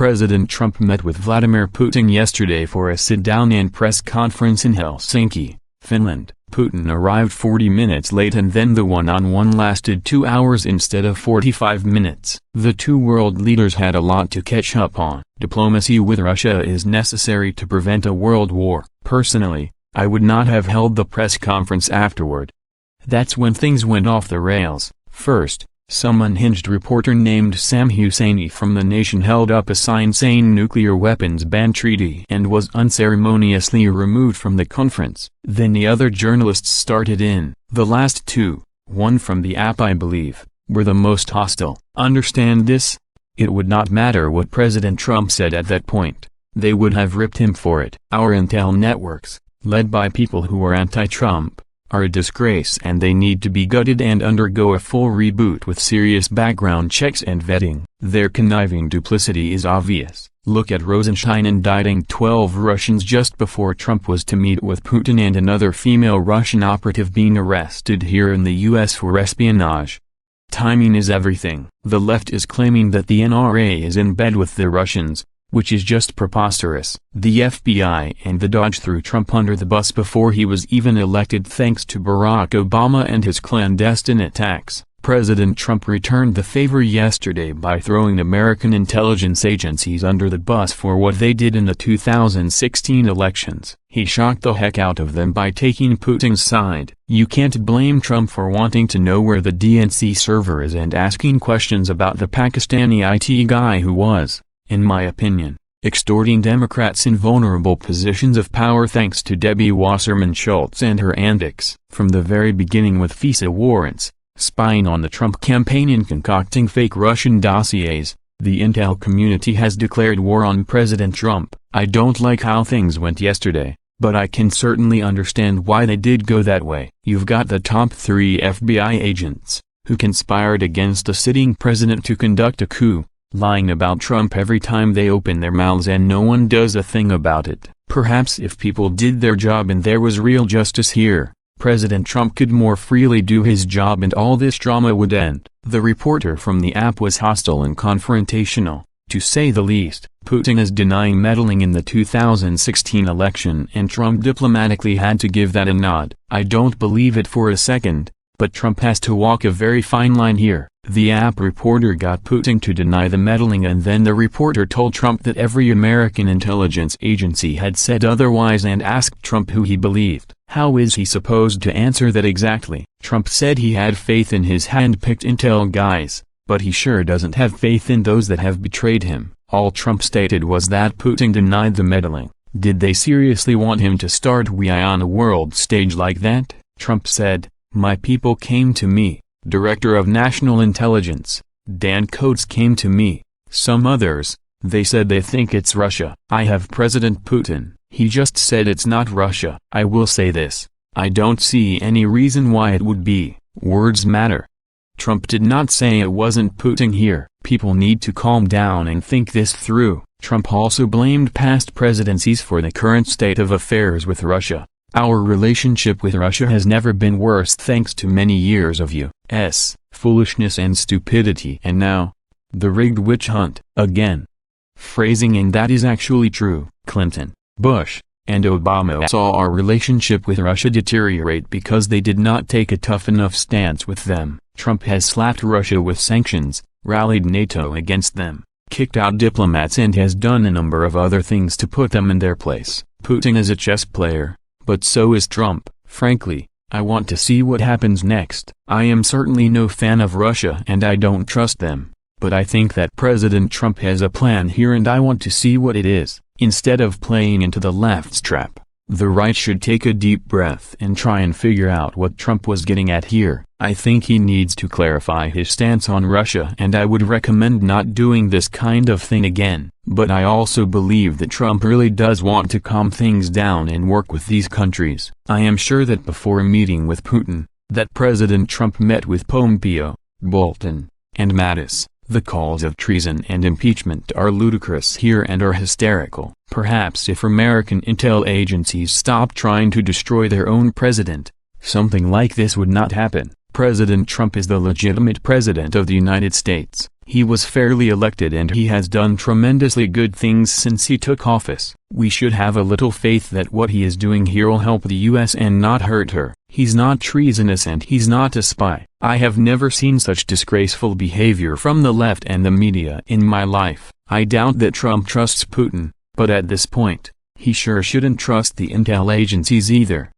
President Trump met with Vladimir Putin yesterday for a sit-down and press conference in Helsinki, Finland. Putin arrived 40 minutes late and then the one-on-one lasted 2 hours instead of 45 minutes. The two world leaders had a lot to catch up on. Diplomacy with Russia is necessary to prevent a world war. Personally, I would not have held the press conference afterward. That's when things went off the rails. First, some unhinged reporter named Sam Husseini from The Nation held up a sign saying nuclear weapons ban treaty and was unceremoniously removed from the conference. Then the other journalists started in. The last two, one from the app I believe, were the most hostile. Understand this? It would not matter what President Trump said at that point. They would have ripped him for it. Our intel networks, led by people who are anti-Trump, are a disgrace and they need to be gutted and undergo a full reboot with serious background checks and vetting. Their conniving duplicity is obvious. Look at Rosenstein indicting 12 Russians just before Trump was to meet with Putin and another female Russian operative being arrested here in the US for espionage. Timing is everything. The left is claiming that the NRA is in bed with the Russians, which is just preposterous. The FBI and the DOJ threw Trump under the bus before he was even elected thanks to Barack Obama and his clandestine attacks. President Trump returned the favor yesterday by throwing American intelligence agencies under the bus for what they did in the 2016 elections. He shocked the heck out of them by taking Putin's side. You can't blame Trump for wanting to know where the DNC server is and asking questions about the Pakistani IT guy who was, in my opinion, extorting Democrats in vulnerable positions of power thanks to Debbie Wasserman Schultz and her antics. From the very beginning with FISA warrants, spying on the Trump campaign and concocting fake Russian dossiers, the intel community has declared war on President Trump. I don't like how things went yesterday, but I can certainly understand why they did go that way. You've got the top 3 FBI agents, who conspired against a sitting president to conduct a coup, lying about Trump every time they open their mouths and no one does a thing about it. Perhaps if people did their job and there was real justice here, President Trump could more freely do his job and all this drama would end. The reporter from the app was hostile and confrontational, to say the least. Putin is denying meddling in the 2016 election and Trump diplomatically had to give that a nod. I don't believe it for a second, but Trump has to walk a very fine line here. The app reporter got Putin to deny the meddling and then the reporter told Trump that every American intelligence agency had said otherwise and asked Trump who he believed. How is he supposed to answer that exactly? Trump said he had faith in his hand-picked intel guys, but he sure doesn't have faith in those that have betrayed him. All Trump stated was that Putin denied the meddling. Did they seriously want him to start on a world stage like that? Trump said, "My people came to me. Director of National Intelligence, Dan Coats came to me. Some others, they said they think it's Russia. I have President Putin. He just said it's not Russia. I will say this. I don't see any reason why it would be. Words matter." Trump did not say it wasn't Putin here. People need to calm down and think this through. Trump also blamed past presidencies for the current state of affairs with Russia. Our relationship with Russia has never been worse thanks to many years of U.S. foolishness and stupidity. And now, the rigged witch hunt, again. Phrasing, and that is actually true. Clinton, Bush, and Obama saw our relationship with Russia deteriorate because they did not take a tough enough stance with them. Trump has slapped Russia with sanctions, rallied NATO against them, kicked out diplomats and has done a number of other things to put them in their place. Putin is a chess player, but so is Trump. Frankly, I want to see what happens next. I am certainly no fan of Russia and I don't trust them, but I think that President Trump has a plan here and I want to see what it is. Instead of playing into the left's trap, the right should take a deep breath and try and figure out what Trump was getting at here. I think he needs to clarify his stance on Russia and I would recommend not doing this kind of thing again. But I also believe that Trump really does want to calm things down and work with these countries. I am sure that before meeting with Putin, that President Trump met with Pompeo, Bolton, and Mattis. The calls of treason and impeachment are ludicrous here and are hysterical. Perhaps if American intel agencies stopped trying to destroy their own president, something like this would not happen. President Trump is the legitimate president of the United States. He was fairly elected and he has done tremendously good things since he took office. We should have a little faith that what he is doing here will help the US and not hurt her. He's not treasonous and he's not a spy. I have never seen such disgraceful behavior from the left and the media in my life. I doubt that Trump trusts Putin, but at this point, he sure shouldn't trust the intel agencies either.